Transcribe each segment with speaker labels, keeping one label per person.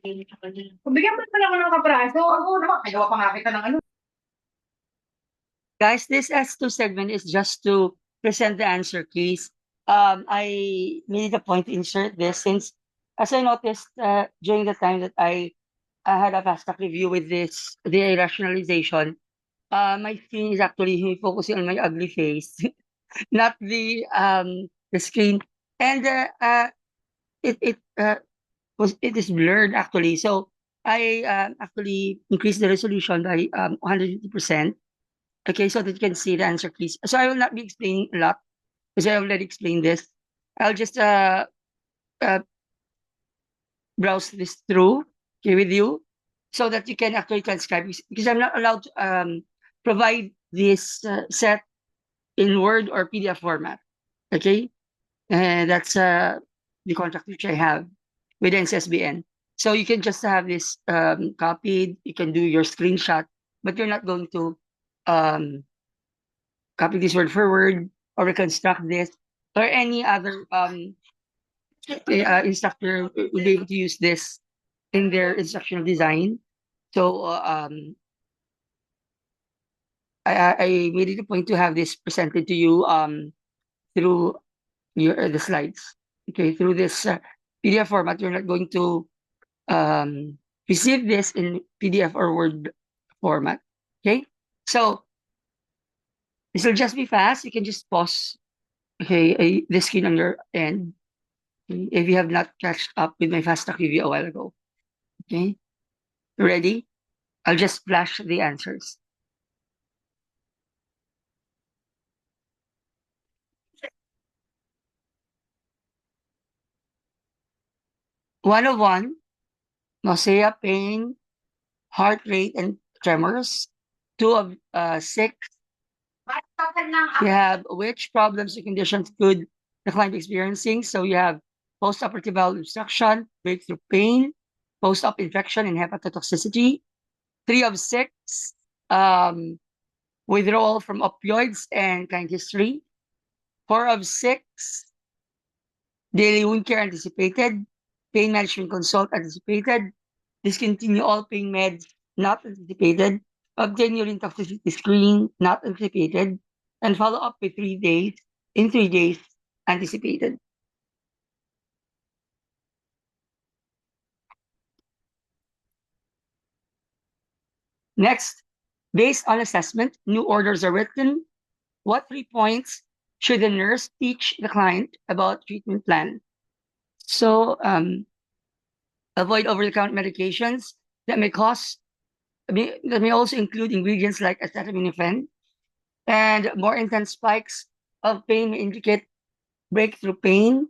Speaker 1: Bigyan mo naman ako ng kapraso. Ako naman, kagawa pa nga kita ng ano.
Speaker 2: Guys, this S2 segment is just to present the answer keys. I made a point to insert this since, as I noticed during the time that I had a fast track review with the rationalization, my screen is actually focusing on my ugly face, not the screen, and it is blurred actually. So I actually increased the resolution by 150%. Okay, so that you can see the answer keys. So I will not be explaining a lot because I already explained this. I'll just uh, browse this through, okay, with you so that you can actually transcribe because I'm not allowed to provide this set in Word or PDF format. Okay, and that's the contract which I have with NCSBN. So you can just have this copied. You can do your screenshot, but you're not going to um, copy this word for word or reconstruct this or any other instructor will be able to use this in their instructional design. So I made it a point to have this presented to you through the slides. Okay, through this PDF format, you're not going to um, receive this in PDF or Word format. Okay, so this will just be fast. You can just pause. Okay, the screen on your end if you have not catched up with my fast talk review a while ago. Okay, ready? I'll just flash the answers. One of one, nausea, pain, heart rate, and tremors. Two of six, you have which problems or conditions could the client be experiencing? So you have post-operative valve obstruction, breakthrough pain, post-op infection, and hepatotoxicity. Three of six, um, withdrawal from opioids and client history. Four of six, daily wound care anticipated, pain management consult anticipated, discontinue all pain meds not anticipated, obtain urine toxicity screening not anticipated, and follow up with 3 days in 3 days anticipated. Next, based on assessment, new orders are written. What 3 points should the nurse teach the client about treatment plan? So avoid over-the-counter medications that may cause that may also include ingredients like acetaminophen, and more intense spikes of pain may indicate breakthrough pain.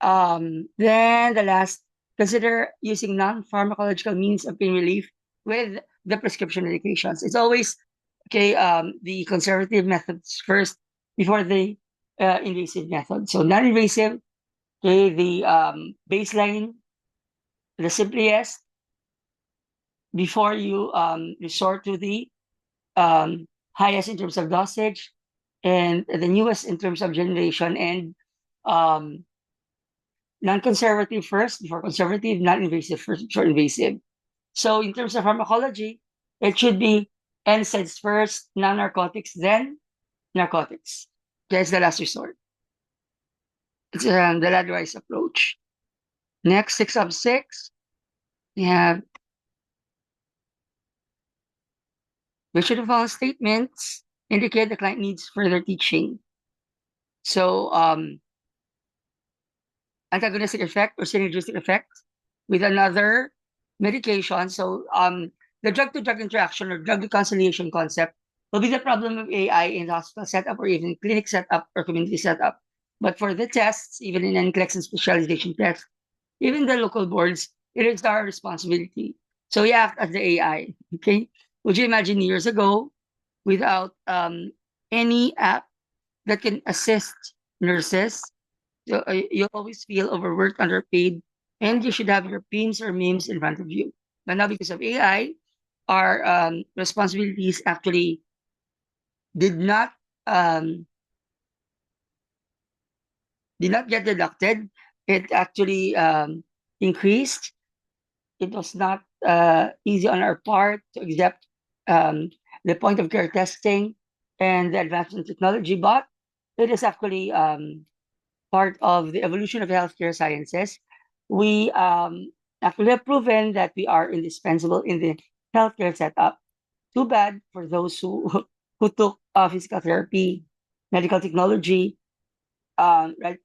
Speaker 2: Then the last, consider using non-pharmacological means of pain relief with the prescription medications. It's always okay. The conservative methods first before the invasive method. So non-invasive, okay, the baseline, the simplest before you resort to the highest in terms of dosage, and the newest in terms of generation, and um, non-conservative first before conservative, non-invasive first before invasive. So in terms of pharmacology, it should be NSAIDs first, non-narcotics, then narcotics. That's the last resort. It's the ladderized approach. Next, six of six, we have which of the following statements indicate the client needs further teaching. So antagonistic effect or synergistic effect with another medication. So the drug-to-drug interaction or drug reconciliation concept will be the problem of AI in the hospital setup or even clinic setup or community setup. But for the tests, even in NCLEX and specialization tests, even the local boards, it is our responsibility. So we act as the AI. Okay. Would you imagine years ago without any app that can assist nurses? So you always feel overworked, underpaid, and you should have your PIMS or memes in front of you. But now, because of AI, our responsibilities actually did not um, did not get deducted. It actually increased, it was not easy on our part to accept the point of care testing and the advancement in technology, but it is actually part of the evolution of healthcare sciences. We actually have proven that we are indispensable in the healthcare setup. Too bad for those who who took physical therapy, medical technology, right,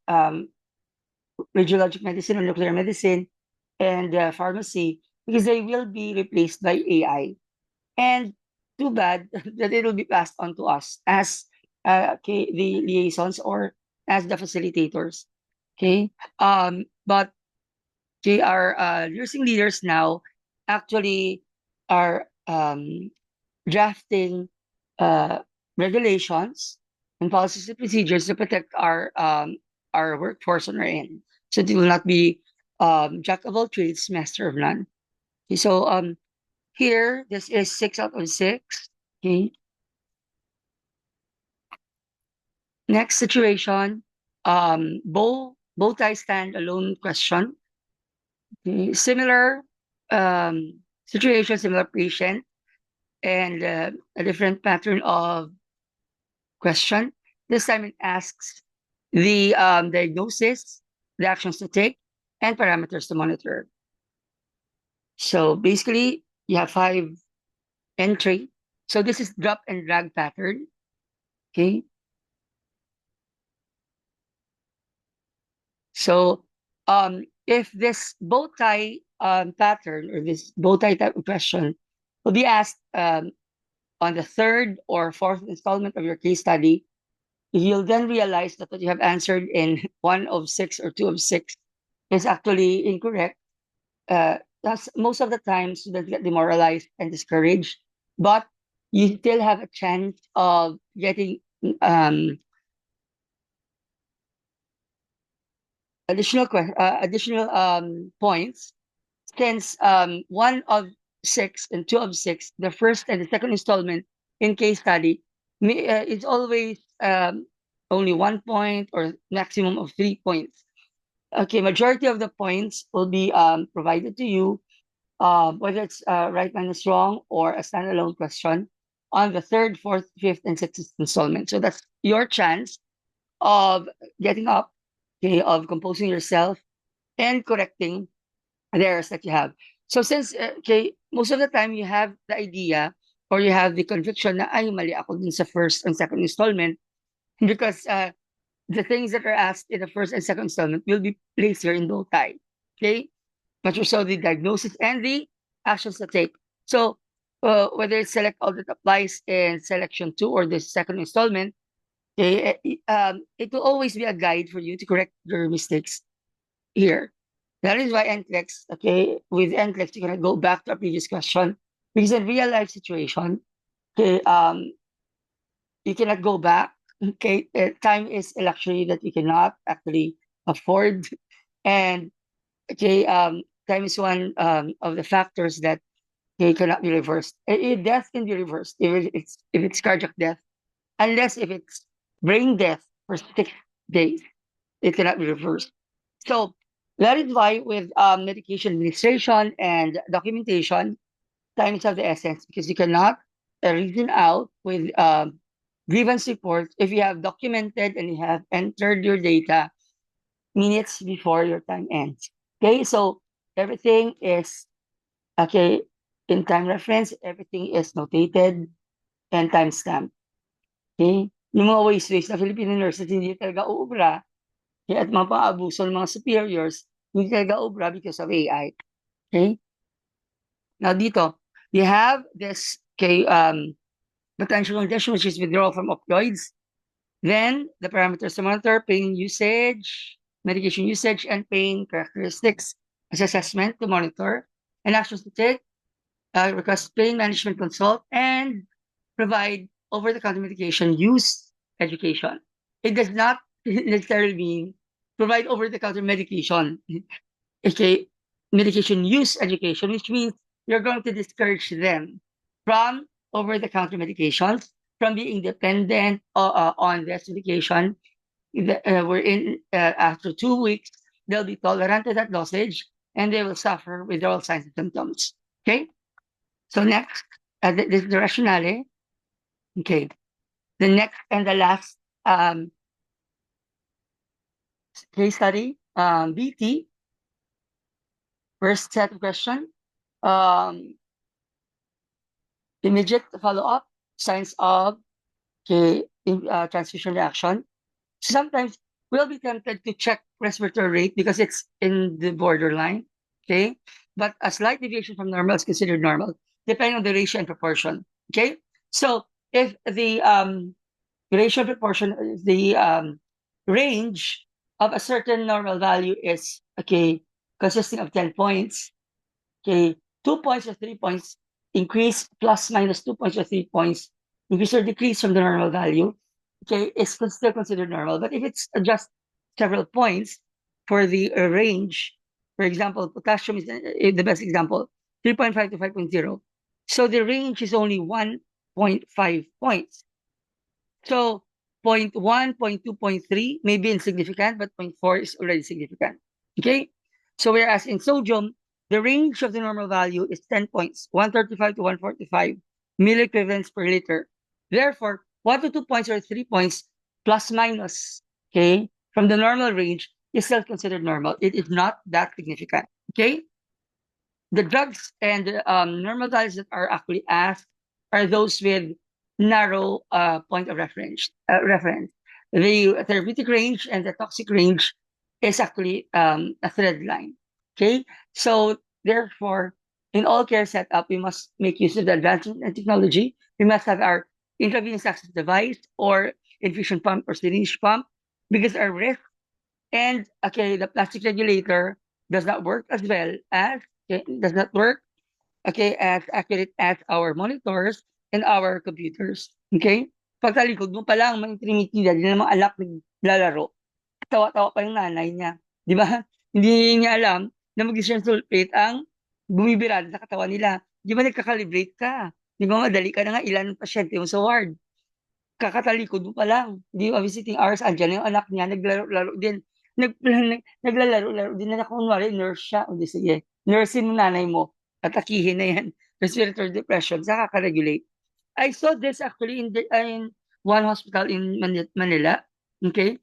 Speaker 2: radiologic medicine or nuclear medicine, and pharmacy, because they will be replaced by AI. And too bad that it will be passed on to us as okay, the liaisons or as the facilitators. Okay. But they are nursing leaders now actually are drafting uh, regulations and policies and procedures to protect our workforce on our end. So they will not be jack of all trades, master of none. Okay, so here this is 6 out of 6. Okay. Next situation, bow tie stand alone question. Okay. Similar situation, similar patient, and a different pattern of question. This time it asks the diagnosis, the actions to take, and parameters to monitor. So basically, you have 5 entry. So this is drop and drag pattern. Okay. So if this bow tie pattern or this bow tie type of question will be asked on the third or fourth installment of your case study, you'll then realize that what you have answered in 1 of 6 or 2 of 6 is actually incorrect. That's most of the time students get demoralized and discouraged, but you still have a chance of getting um, additional points since 1 of 6 and 2 of 6, the first and the second installment in case study, it's always only 1 point or maximum of 3 points. Okay, majority of the points will be provided to you, whether it's right minus wrong or a standalone question on the third, fourth, fifth, and sixth installment. So that's your chance of getting up, okay, of composing yourself and correcting the errors that you have. So since, okay, most of the time you have the idea or you have the conviction na ay mali ako dun sa first and second installment because the things that are asked in the first and second installment will be placed here in bow tie. Okay? But also the diagnosis and the actions to take. So whether it's select all that applies in selection 2 or the second installment, okay, it will always be a guide for you to correct your mistakes here. That is why NCLEX, okay, with NCLEX, you're gonna go back to a previous question because in real life situation, okay, you cannot go back. Okay, time is a luxury that you cannot actually afford, and okay, time is one of the factors that okay, cannot be reversed. Death can be reversed if it's cardiac death, unless if it's brain death for 6 days, it cannot be reversed. So that is why with medication administration and documentation, time is of the essence because you cannot reason out with grievance reports if you have documented and you have entered your data minutes before your time ends. Okay, so everything is okay in time reference, everything is notated and timestamped. Okay? Yung mga waste na Filipino nurses hindi talaga uubra, okay, at mga pang-abuso ng mga superiors, hindi talaga uubra because of AI. Okay? Now dito, you have this okay, potential condition which is withdrawal from opioids. Then the parameters to monitor, pain usage, medication usage, and pain characteristics as assessment to monitor, and actions to take, request pain management consult, and provide over-the-counter medication use education. It does not necessarily mean provide over-the-counter medication. Okay, medication use education, which means you're going to discourage them from over-the-counter medications, from being dependent on this medication. We're in after 2 weeks, they'll be tolerant to that dosage, and they will suffer withdrawal signs and symptoms. Okay? So next, this is the rationale. Okay. The next and the last case study, BT, first set of question, immediate follow-up, signs of transfusion reaction. Sometimes we'll be tempted to check respiratory rate because it's in the borderline, okay? But a slight deviation from normal is considered normal, depending on the ratio and proportion, okay? So if the ratio and proportion, the range of a certain normal value is, okay, consisting of 10 points, okay, 2 points or 3 points increase plus minus 2 points or 3 points increase or decrease from the normal value, okay, is still considered normal. But if it's just several points for the range, for example, potassium is the best example, 3.5 to 5.0. So the range is only 1.5 points. So 0.1, 0.2, 0.3 may be insignificant, but 0.4 is already significant. Okay? So whereas in sodium, the range of the normal value is 10 points, 135 to 145 milliequivalents per liter. Therefore, 1 to 2 points or 3 points plus minus, okay, from the normal range is still considered normal. It is not that significant. Okay? The drugs and normal values that are actually asked are those with narrow point of reference. The therapeutic range and the toxic range is actually a thread line. Okay, so therefore, in all care setup, we must make use of the advancement and technology. We must have our intravenous access device or infusion pump or syringe pump because our risk and okay, the plastic regulator does not work as well as does not work as accurate as our monitors and our computers. Okay? Pagtalikod mo pa lang, may trinitida, di na mga alak naglalaro. Tawa-tawa pa yung nanay niya. Di ba? Hindi niya alam na mag-isang sulfate ang bumibirada sa katawan nila. Di ba nagkakalibrate ka? Di ba madali ka na nga ilan ng pasyente mo sa ward? Kakatalikod mo pa lang. Di ba visiting hours, andyan yung anak niya, naglalaro-laro din. Naglalaro-laro din na kunwari, nurse siya. O di sige, nurse mo nanay mo. Atakihin na yan. Respiratory depression, saka ka-regulate. I saw this actually in one hospital in Manila. Okay?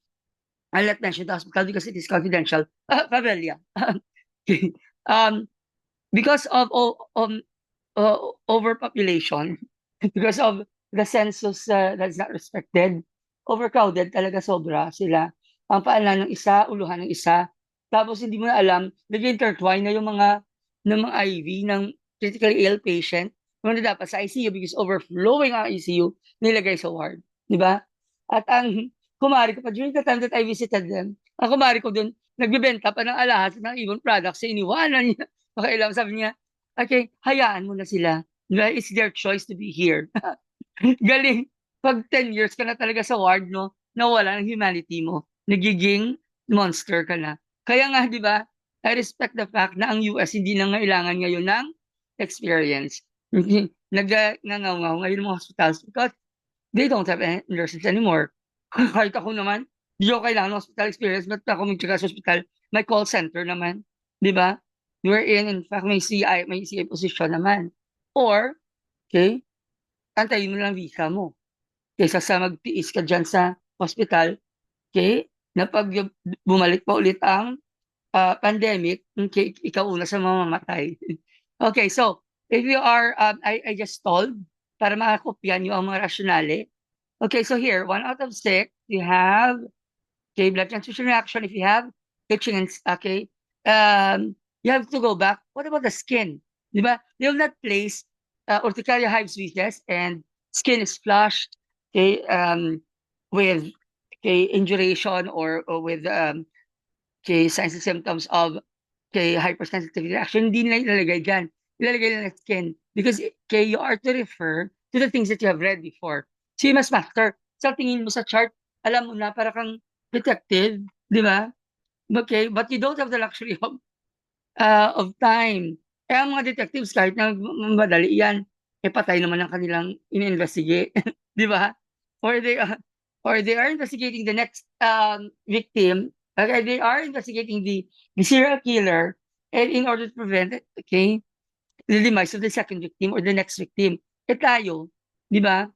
Speaker 2: I'll not mention the hospital because it is confidential. Pavelia. Because of overpopulation, because of the census that's not respected, overcrowded talaga sobra sila. Ang paanan ng isa, uluhan ng isa. Tapos hindi mo na alam, nag-intertwine na yung ng mga IV ng critically ill patient, yung na dapat sa ICU because overflowing ang ICU, nilagay sa ward. Di ba? At ang kumari ko pa, during the time that I visited them, ang kumari ko dun, nagbibenta pa ng alahas ng ibon products sa iniwanan niya. Pakailam, sabi niya, okay, hayaan mo na sila. It's their choice to be here. Galing. Pag 10 years ka na talaga sa ward, no, nawala ng humanity mo. Nagiging monster ka na. Kaya nga, di ba, I respect the fact na ang US hindi na kailangan ngayon ng experience. Nangangaw ngayon mga hospitals because they don't have nurses anymore. Kahit ako naman, di ako kailangan ng hospital experience, but ako magtsaga sa hospital, may call center naman. Di ba? In fact, may CI position naman. Or, okay, antayin mo lang visa mo. Kaysa sa magtiis ka dyan sa hospital, okay, na pag bumalik pa ulit ang pandemic, okay, ikaw una sa mamamatay. Okay, so, if you are, I just told, para makakopyan nyo ang mga rationale. Okay, so here, 1 out of 6, you have, okay, blood transfusion reaction. If you have itching, okay, you have to go back. What about the skin? Diba? They will not place urticaria hives species and skin is flushed, okay, with induration or with signs and symptoms of hypersensitivity reaction. Hindi nila ilalagay dyan. Ilalagay nila na skin because you are to refer to the things that you have read before. So you must master. Sa tingin mo sa chart, alam mo na para kang detective, di ba? Okay, but you don't have the luxury of time. Kaya ang mga detectives, kahit na madali yan, patay naman ang kanilang in-investigate. Di ba? Or they are investigating the next victim. Okay, they are investigating the serial killer And in order to prevent it, okay, the demise of the second victim or the next victim, tayo, di ba?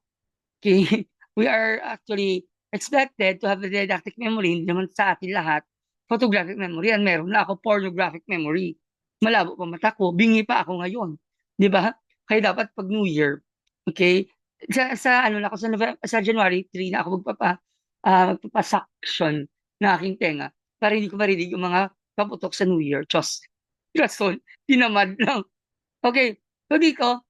Speaker 2: Okay, we are actually expected to have a didactic memory, hindi naman sa atin lahat, photographic memory, and meron na ako pornographic memory. Malabo pa mata ko, bingi pa ako ngayon. Di ba? Kaya dapat pag New Year, okay, ano na ako, sa January 3 na ako magpapasuction na aking tenga para hindi ko marinig yung mga paputok sa New Year. Diyos, rason, tinamad lang. Okay, so dito,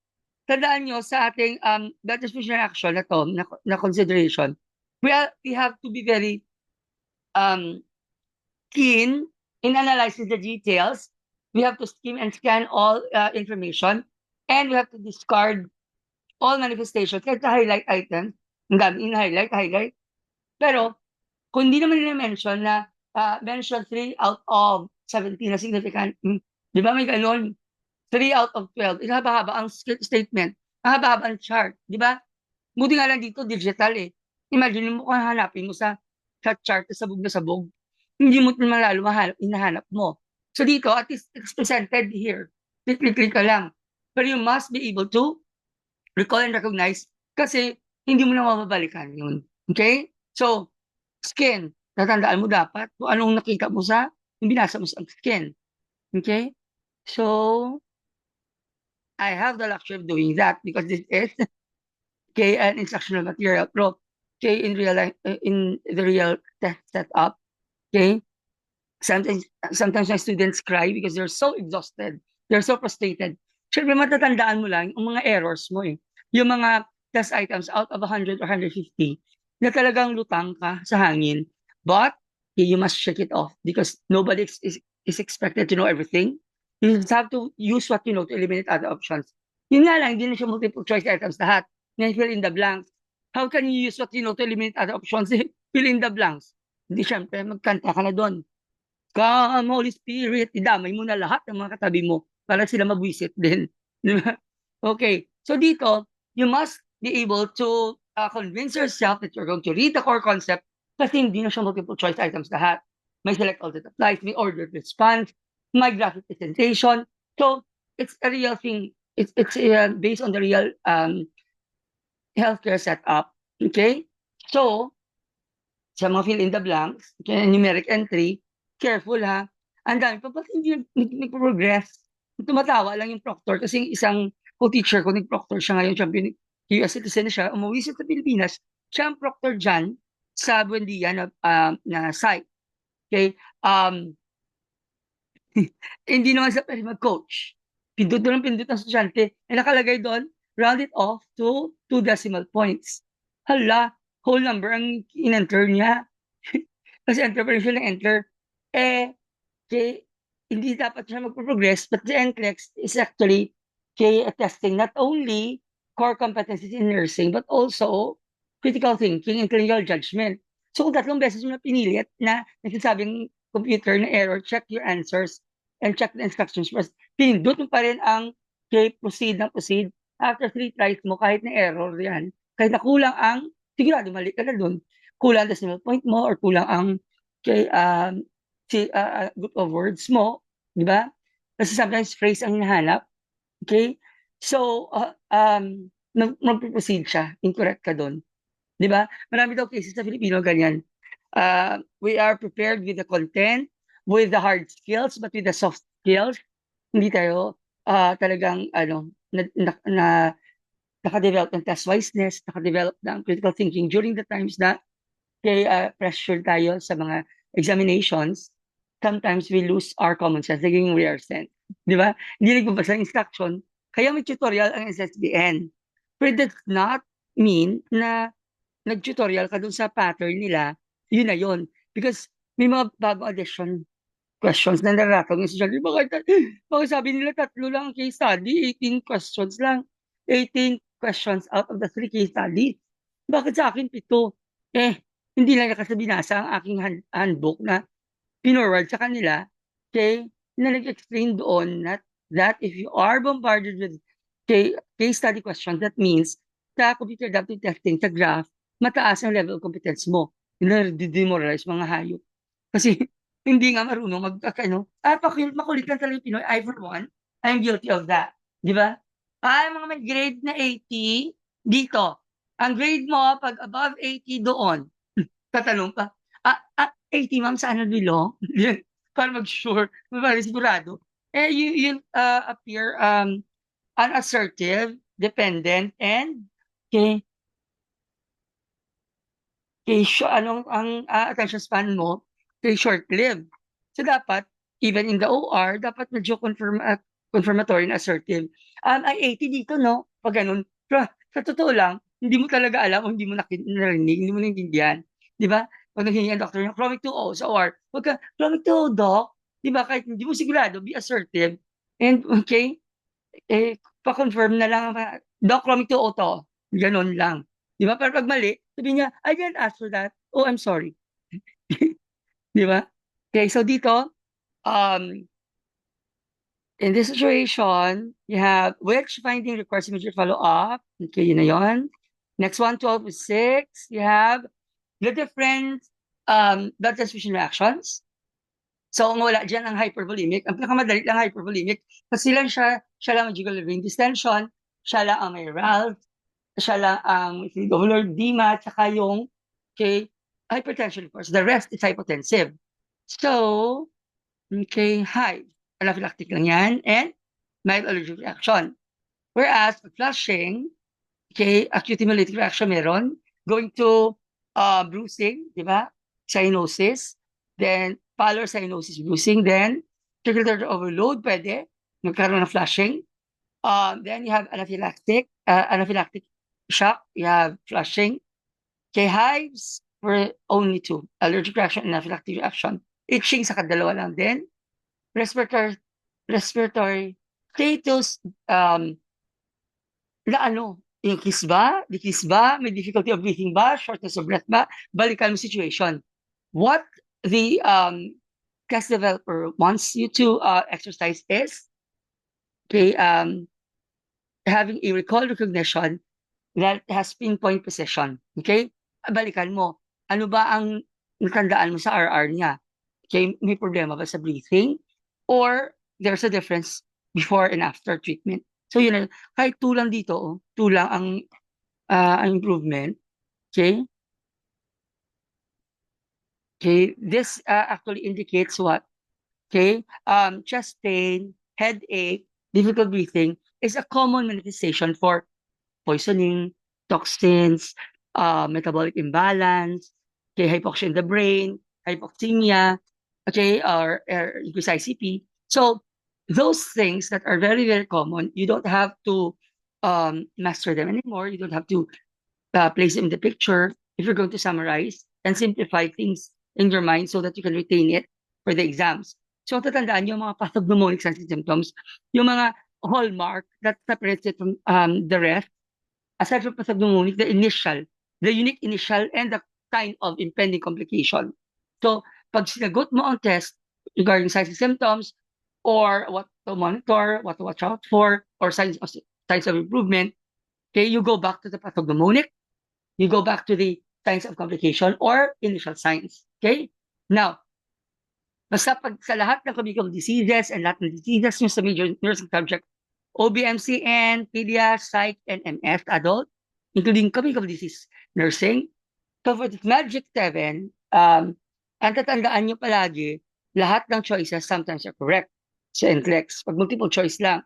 Speaker 2: tandaan nyo sa ating that is vision action na to, na consideration, we have to be very um, keen in analyzing the details. We have to skim and scan all information, and we have to discard all manifestations. Kahit sa highlight items, ang dami highlight. Pero, kung hindi naman nila mention na mention 3 out of 17 na significant, di ba may ganon? 3 out of 12. Haba-haba ang statement. Ang haba-haba ang chart. Di ba? Buti nga lang dito, digital eh. Imagine mo kung hanapin mo sa chart na sabog. Hindi mo naman lalo hinahanap mo. So dito, at least it's presented here. Click ka lang. But you must be able to recall and recognize kasi hindi mo na mababalikan yun. Okay? So, skin. Tatandaan mo dapat kung anong nakita mo sa yung binasa mo sa skin. Okay? So, I have the luxury of doing that because this is okay an instructional material. Pero okay, in the real test setup, okay, sometimes my students cry because they're so exhausted, they're so frustrated. Siyempre matatandaan mo lang yung mga errors mo eh. Yung mga test items out of 100 or 150 na talagang lutang ka sa hangin. But okay, you must check it off because nobody is expected to know everything. You just have to use what you know to eliminate other options. Yun nga lang, hindi na siya multiple choice items lahat. Then fill in the blanks. How can you use what you know to eliminate other options? Fill in the blanks. Hindi, syempre, magkanta ka na doon. Come, Holy Spirit, idamay mo na lahat ng mga katabi mo para sila mabwisit din. Okay, so dito, you must be able to convince yourself that you're going to read the core concept kasi hindi na siya multiple choice items lahat. May select all that applies, may ordered response, my graphic presentation. So it's a real thing. It's based on the real healthcare setup. Okay? So, sa mga fill in the blanks, okay, numeric entry, careful ha. Ang dami pa, ba't hindi nag-progress? Tumatawa lang yung proctor kasi yung isang co-teacher ko, nag-proctor siya ngayon, champion, US citizen na siya, umuwi siya sa Pilipinas, siya ang proctor dyan sa Buendia na site. Okay? Hindi naman sa pwede mag-coach. Pindot doon ang pindot ng estudyante. Eh, nakalagay doon, round it off to 2 decimal points. Hala, whole number ang in-enter niya. Kasi enter pa rin siya ng enter. Okay, hindi dapat siya magpo-progress, but the NCLEX is actually testing not only core competencies in nursing, but also critical thinking and clinical judgment. So kung 3 beses mo na pinilit na nagsasabing computer na error, check your answers and check the instructions first. Pinindot mo pa rin ang proceed. After 3 tries mo, kahit na error yan, kahit na kulang ang, sigurado mali ka na doon. Kulang ang decimal point mo or kulang ang group of words mo, di ba? Kasi sometimes phrase ang hinahanap. Okay? So, mag-proceed siya. Incorrect ka doon. Di ba? Marami daw cases sa Filipino ganyan. We are prepared with the content, with the hard skills, but with the soft skills, hindi tayo talagang naka-develop ng test wiseness, naka-develop ng critical thinking during the times na pressure tayo sa mga examinations. Sometimes we lose our common sense, naging rare sense. Di ba? Hindi nagbabasa ng instruction, kaya may tutorial ang SSBN. But it does not mean na nag-tutorial ka dun sa pattern nila, yun na yun. Because may mga bagong addition questions na naratong yung estudyante. Bakit sabi nila 3 lang ang case study, 18 questions lang. 18 questions out of the 3 case studies. Bakit sa akin 7? Hindi lang kasi binasa ang aking handbook na pinorward sa kanila, okay, na nag-explain doon that if you are bombarded with case study questions, that means sa computer adaptive testing, sa graph, mataas ang level of competence mo. Na-demoralize mga hayop. Kasi hindi nga marunong makulit lang talaga yung Pinoy. I for one, I'm guilty of that. Di ba? Mga may grade na 80, dito. Ang grade mo, pag above 80 doon, tatanong pa, 80 ma'am, saan nabilo? Yan, para mag-sure, para sigurado. You'll appear unassertive, dependent, and okay, anong ang attention span mo, kay short-lived. So dapat, even in the OR, dapat medyo confirmatory and assertive. Ay 80 dito, no? Pag ganun. Pero sa totoo lang, hindi mo talaga alam o hindi mo narinig, hindi mo naintindihan. Di ba? Pag naghingi ang doctor yung chromic 2O sa OR, wag ka, chromic 2O, doc. Di ba? Kahit hindi mo sigurado, be assertive. And okay, pa-confirm na lang, doc, chromic 2O to. Ganun lang. Di ba? Pero pag mali, sabi niya, I didn't ask for that. Oh, I'm sorry. Di ba? Okay, so dito, um, in this situation, you have which finding requires immediate follow-up. Okay, yun na yun. Next one, 12.6, you have the different blood transfusion reactions. So, ang wala dyan ang hypervolemic. Ang pinakamadali lang hypervolemic kasi siya lang ang jugular vein distension, siya lang ang may RALF, siya lang ang fluid overload, edema, tsaka yung hypertension, of course. The rest is hypotensive. So, high. Anaphylactic lang yan. And mild allergic reaction. Whereas, pag flushing, acute hemolytic reaction meron. Going to bruising, di ba? Cyanosis. Then, pallor cyanosis bruising. Then, circulatory overload, pwede. Magkaroon ng flushing. Then, you have anaphylactic shock. You have flushing. Hives were only two. Allergic reaction and anaphylactic reaction. Itching sa kadalawa lang din. Respiratory status, increase ba, decrease ba, may difficulty of breathing ba, shortness of breath ba, balikan mo situation. What the test developer wants you to exercise is having a recall recognition that has pinpoint precision. Okay? Balikan mo. Ano ba ang natandaan mo sa RR niya? Okay, may problema ba sa breathing? Or there's a difference before and after treatment. So yun na, kahit 2 lang dito, 2 lang ang improvement. Okay? Okay, this actually indicates what? Okay, chest pain, headache, difficult breathing is a common manifestation for poisoning, toxins, metabolic imbalance, hypoxia in the brain, hypoxemia, or increased ICP. So those things that are very, very common, you don't have to master them anymore. You don't have to place them in the picture if you're going to summarize and simplify things in your mind so that you can retain it for the exams. So tatandaan yung mga pathognomonic symptoms, yung mga hallmark that separates it from the rest. Aside from pathognomonic, the unique initial, and the kind of impending complication. So, pag sinagot mo ang test regarding signs and symptoms, or what to monitor, what to watch out for, or signs of improvement, you go back to the pathognomonic, you go back to the signs of complication or initial signs. Okay? Now, basta pag sa lahat ng communicable diseases and lahat ng diseases yung sa major nursing subject, OBMCN, PDA, Psych, and MS adult, including communicable disease nursing. So for this Magic 7, ang tatandaan nyo palagi, lahat ng choices sometimes are correct sa NCLEX. Pag multiple choice lang,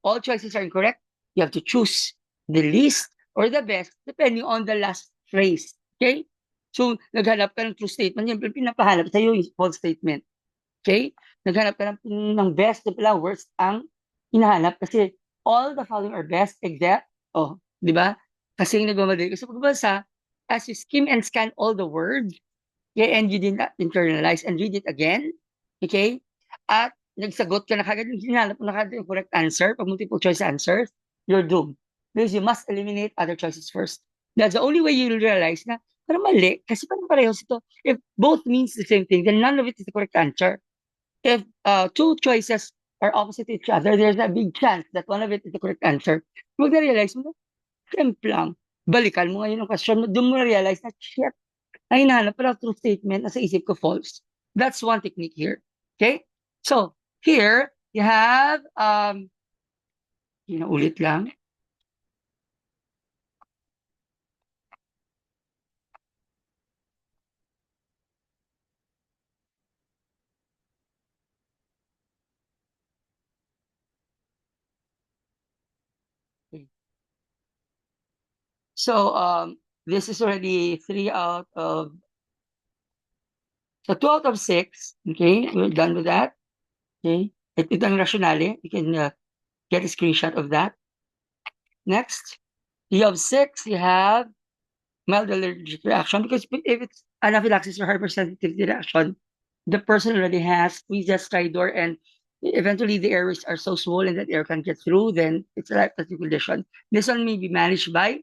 Speaker 2: all choices are incorrect. You have to choose the least or the best depending on the last phrase. Okay? So, naghanap ka ng true statement, yung pinapahanap sa'yo yung false statement. Okay? Naghanap ka ng best, pala worst ang hinahanap kasi all the following are best except, di ba? Kasi yung nagmamadali. Kasi pagbasa, as you skim and scan all the words, and you did not internalize and read it again, okay? At nagsagot ka na kagad, hinahanap mo na kagad yung correct answer, pag multiple choice answers, you're doomed. Because you must eliminate other choices first. That's the only way you'll realize na parang mali, kasi parang parehos ito. If both means the same thing, then none of it is the correct answer. If two choices are opposite each other, there's a big chance that one of it is the correct answer. Huwag na-realize mo, simple lang. Balikan mo ngayon ang question mo, doon mo na-realize na, shit, ay hinahanap pala true statement, nasa isip ko false. That's one technique here. Okay? So, here, you have, ulit lang. So, this is already 3 out of, so 2 out of 6. Okay? We're done with that. Okay? Ito ang rationale. You can get a screenshot of that. Next, you have 6. You have mild allergic reaction, because if it's anaphylaxis or hypersensitivity reaction, the person already has squeezed stridor, and eventually the airways are so swollen that air can't get through, then it's a life-threatening condition. This one may be managed by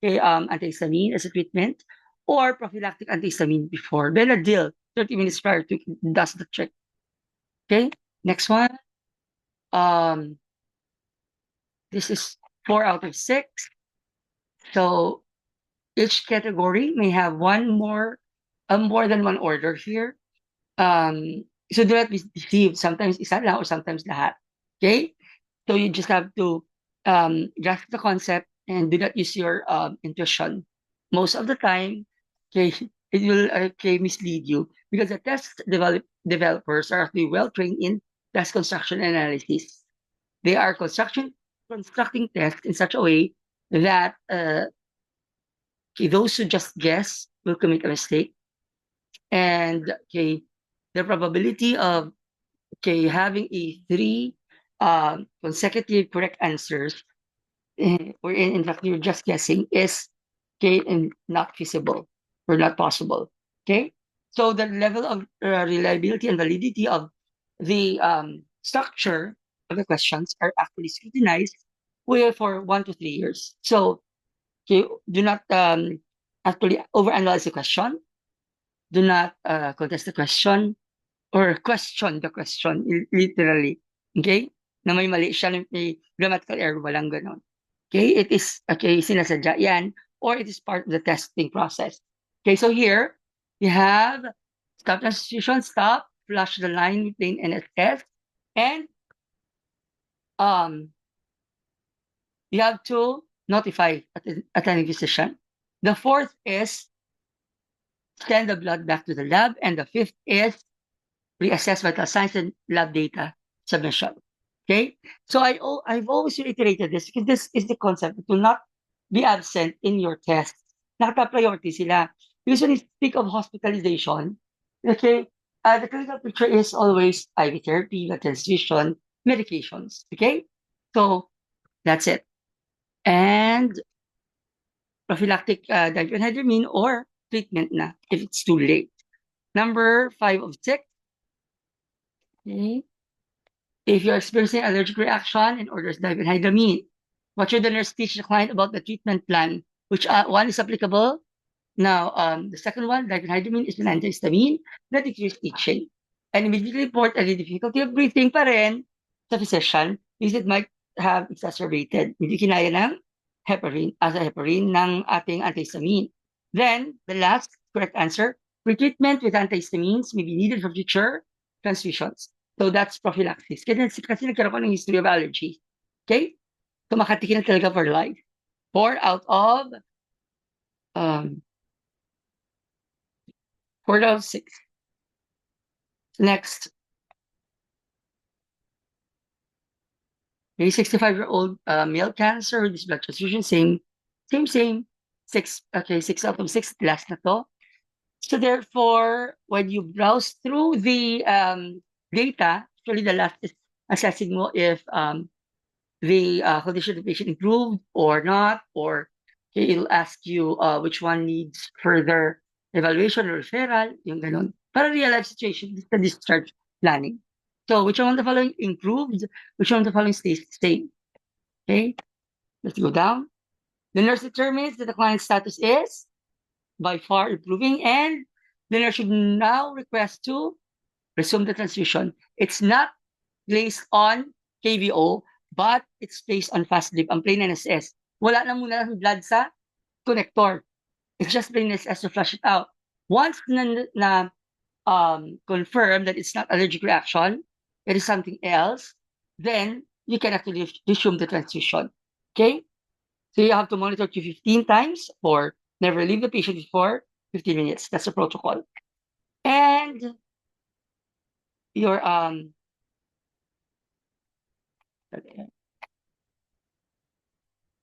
Speaker 2: antihistamine as a treatment, or prophylactic antihistamine before. Benadryl, 30 minutes prior to does the trick. Okay, next one. This is 4 out of 6. So each category may have more than one order here. So do not be deceived. Sometimes isa lang or sometimes lahat. Okay? So you just have to grasp the concept and do not use your intuition. Most of the time, okay, it will mislead you, because the developers are actually well trained in test construction analysis. They are constructing tests in such a way that those who just guess will commit a mistake, and the probability of having a 3 consecutive correct answers, or in fact you're just guessing, is and not feasible or not possible. Okay, so the level of reliability and validity of the structure of the questions are actually scrutinized for 1 to 3 years. So do not actually overanalyze the question. Do not contest the question, or question the question, literally. Okay? Na may mali siya, may grammatical error, walang ganon. Okay? It is, sinasadya yan, or it is part of the testing process. Okay, so here, you have stop transition, stop, flush the line between NSS, and you have to notify attending physician. The fourth is send the blood back to the lab, and the fifth is reassess vital signs and lab data submission. Okay, so I've always reiterated this, because this is the concept that will not be absent in your test. Naka-priority sila. Because when you speak of hospitalization, okay, the clinical picture is always IV therapy, blood transfusion, medications. Okay, so that's it. And prophylactic diphenhydramine or treatment na if it's too late. Number 5 of 6. Okay. If you're experiencing allergic reaction and orders diphenhydramine, what should the nurse teach the client about the treatment plan? Which one is applicable? Now, the second one, diphenhydramine, is an antihistamine that decreases itching. And immediately report any difficulty of breathing pa rin sa physician, because it might have exacerbated. Hindi kinaya ng heparin ng ating antihistamine. Then, the last correct answer, retreatment with antihistamines may be needed for future transfusions. So that's prophylaxis. Kasi nagkaroon ko ng history of allergies. Okay? So makatiki na talaga for life. 4 out of 6. Next. A 65-year-old male cancer with blood transfusion, same. 6 out of 6, last na to. So therefore, when you browse through the data, actually the last is assessing mo if the condition of the patient improved or not, or it'll ask you which one needs further evaluation or referral, yung ganon. Para real-life situation, this is the discharge planning. So which one of the following improved, which one of the following stays the same? Okay, let's go down. The nurse determines that the client's status is by far improving, and the nurse should now request to resume the transfusion. It's not placed on KVO, but it's placed on FastLib, ang plain NSS. Wala na muna ng blood sa connector. It's just plain NSS to flush it out. Once na confirm that it's not allergic reaction, it is something else, then you can actually resume the transfusion. Okay? So you have to monitor Q15 times or never leave the patient before 15 minutes. That's the protocol. And your okay.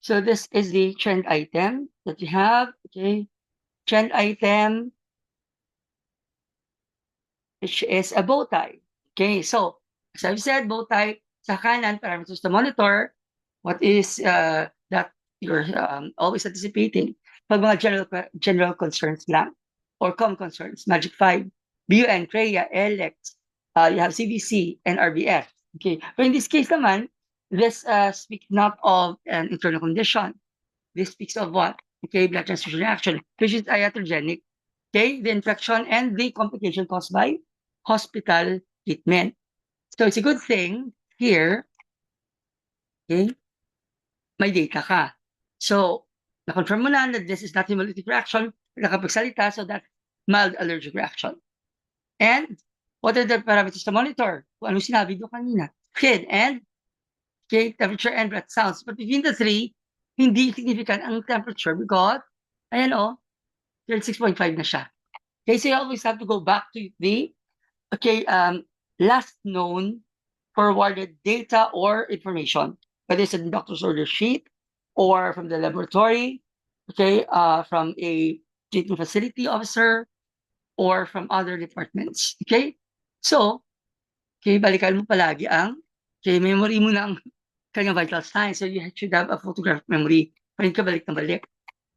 Speaker 2: So this is the trend item that you have. Okay. Trend item, which is a bow tie. Okay. So as I've said, bow tie sa kanan, parameters to monitor. What is that you're always anticipating? Pag mga general concerns lang or common concerns, Magic 5, BUN, TREA, LX, you have CBC and RBF. Okay. But in this case naman, this speaks not of an internal condition. This speaks of what? Okay, blood transfusion reaction, which is iatrogenic. Okay, the infection and the complication caused by hospital treatment. So it's a good thing here, okay, may data ka. So, na-confirm mo na that this is not hemolytic reaction, nakapagsalita, so that's mild allergic reaction. And what are the parameters to monitor? Kung ano sinabi doon kanina. Kid and okay, temperature and breath sounds. But between the three, hindi significant ang temperature because, ayan o, 36.5 na siya. Okay, so you always have to go back to the, okay, last known forwarded data or information, whether it's in the doctor's order sheet or from the laboratory, okay, from a treatment facility officer or from other departments. Okay? So, okay, balikan mo palagi ang, okay, memory mo ng kanyang vital signs. So you should have a photographic memory. Parin ka balik na balik.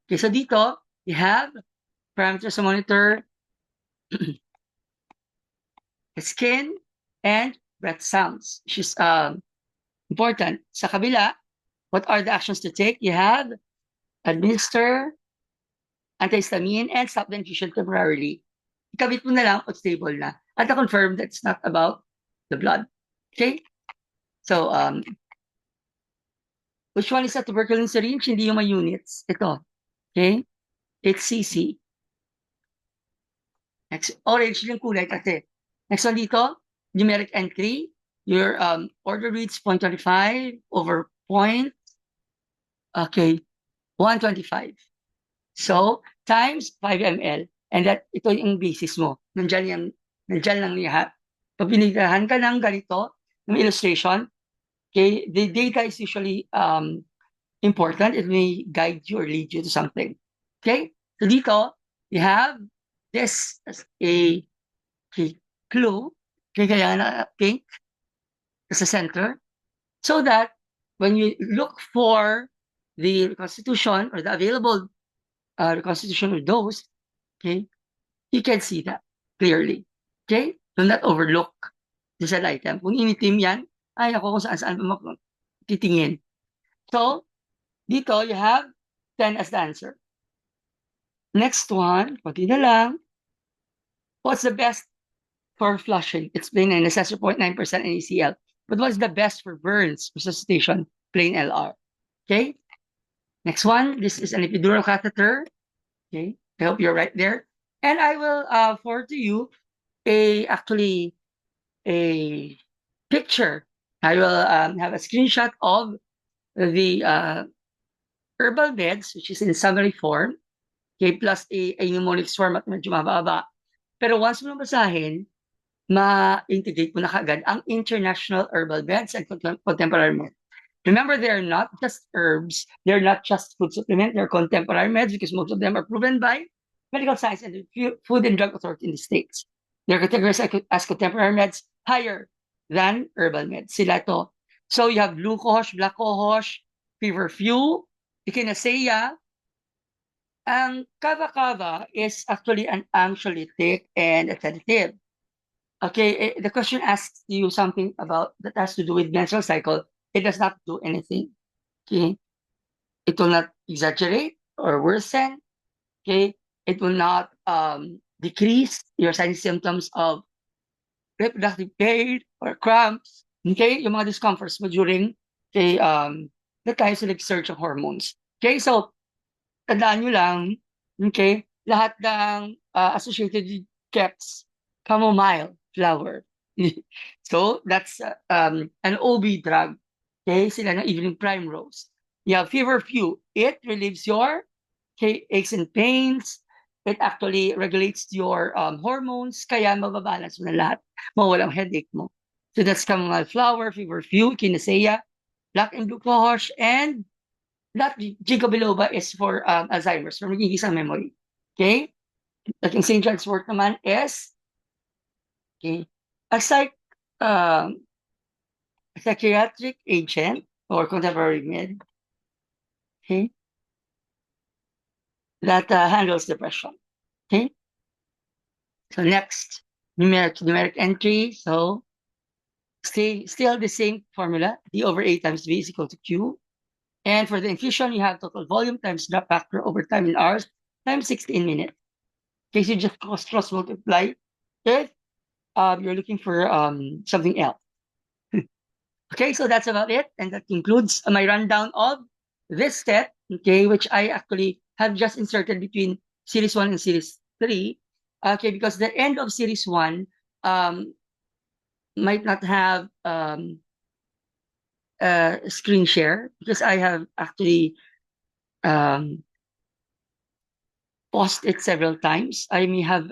Speaker 2: Okay, so dito, you have parameters to monitor the skin and breath sounds, which is important. Sa kabila, what are the actions to take? You have administer antihistamine and stop the infusion temporarily. Ikabit mo na lang pag stable na. At na-confirm that it's not about the blood. Okay? So, which one is a tuberculin syringe? Hindi yung may units. Ito. Okay? It's CC. Next, orange yung kulay kasi. Next one dito, numeric entry. Your order reads 0.25 over point. Okay, 125. So, times 5 ml. And that, ito yung basis mo. Nandyan lang lahat. Pag binigyan ka ng ganito, ng illustration, okay, the data is usually important. It may guide you or lead you to something. Okay? So dito, you have this as a clue. Okay, kaya na pink as a center. So that when you look for the reconstitution or the available reconstitution of dose, okay, you can see that clearly. Okay? Do not overlook the said item. Kung initim yan, ay ako kung saan mo titingin. So, dito you have 10 as the answer. Next one, konti na lang. What's the best for flushing? It's plain and assessor 0.9% NaCl. But what's the best for burns, resuscitation, plain LR? Okay? Next one, this is an epidural catheter. Okay, I hope you're right there. And I will forward to you actually a picture. I will have a screenshot of the herbal beds, which is in summary form, okay, plus a mnemonics format medyo mababa. Pero once mo basahin, ma-integrate mo na kagad ang international herbal beds and contemporary meds. Remember, they're not just herbs. They're not just food supplement. They're contemporary meds because most of them are proven by medical science and the Food and Drug Authority in the States. They're categorized as contemporary meds higher than herbal meds. Sila to. So you have blue cohosh, black cohosh, feverfew, echinacea. Ang kava-kava is actually an anxiolytic and a sedative. Okay, the question asks you something about that has to do with menstrual cycle. It does not do anything. Okay, it will not exaggerate or worsen. Okay, it will not decrease your signs and symptoms of reproductive pain or cramps. Okay, yung mga discomforts mo during the times of surge of hormones. Okay, so tandaan nyo lang, okay, lahat ng associated with KEPs chamomile flower. So that's an OB drug. Okay, sila ng evening primrose. You have feverfew. It relieves your aches and pains. It actually regulates your hormones, kaya mababalance mo na lahat. Mawalang headache mo. So that's chamomile flower, feverfew, kinesea, black and blue cohosh, and that ginkgo biloba is for Alzheimer's, for magiging isang memory. Okay? Like in St. John's wort naman is, okay, a um, psychiatric agent or contemporary med, okay, that handles depression. Okay? So next, numeric entry. So still the same formula. D over A times V is equal to Q. And for the infusion, you have total volume times drop factor over time in hours times 16 minutes. Okay, so you just cross multiply if you're looking for something else. Okay, so that's about it. And that concludes my rundown of this set, okay, which I actually have just inserted between series 1 and series 3. Okay, because the end of series 1 might not have screen share because I have actually paused it several times. I may have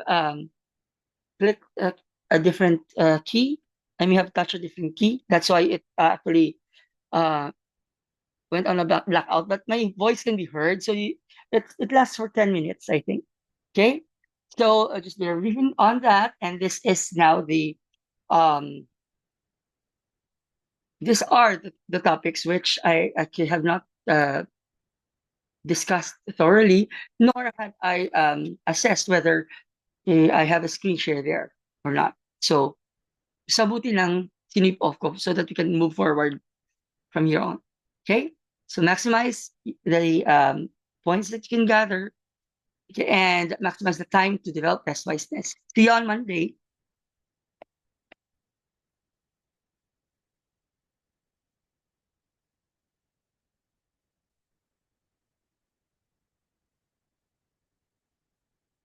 Speaker 2: clicked a different key. I may have touched a different key. That's why it actually went on a blackout. But my voice can be heard, so it lasts for 10 minutes, I think. Okay, so just be reading on that, and this is now the these are the topics which I actually have not discussed thoroughly, nor had I assessed whether I have a screen share there or not. So, sabuti lang sinip off ko so that we can move forward from here on. Okay? So, maximize the points that you can gather, okay, and maximize the time to develop test-wise test. See you on Monday.